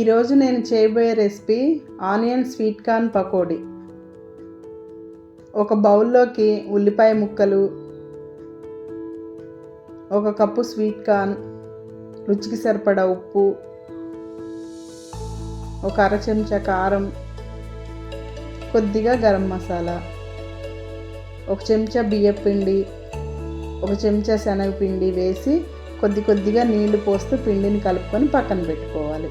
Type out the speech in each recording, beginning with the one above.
ఈరోజు నేను చేయబోయే recipe onion sweet corn pakodi. ఒక బౌల్లోకి ఉల్లిపాయ ముక్కలు, ఒక కప్పు స్వీట్ కార్న్, రుచికి సరిపడా ఉప్పు, ఒక అర చెంచా కారం, కొద్దిగా గరం మసాలా, ఒక చెంచా బియ్యపిండి, ఒక చెంచా శనగపిండి వేసి కొద్దిగా నీళ్లు పోస్తూ పిండిని కలుపుకొని పక్కన పెట్టుకోవాలి.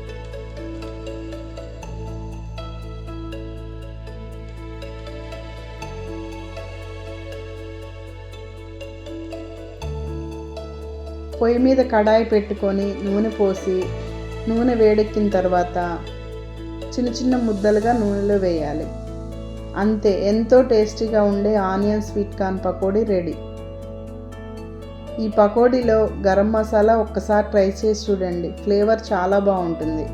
పొయ్యి మీద కడాయి పెట్టుకొని నూనె పోసి నూనె వేడెక్కిన తర్వాత చిన్న ముద్దలుగా నూనెలో వేయాలి. అంతే, ఎంతో టేస్టీగా ఉండే onion sweet corn pakodi ready. ఈ పకోడీలో గరం మసాలా ఒక్కసారి ట్రై చేసి చూడండి, ఫ్లేవర్ చాలా బాగుంటుంది.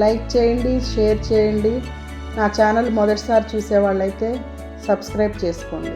లైక్ చేయండి, షేర్ చేయండి. నా ఛానల్ మొదటిసారి చూసేవాళ్ళైతే సబ్స్క్రైబ్ చేసుకోండి.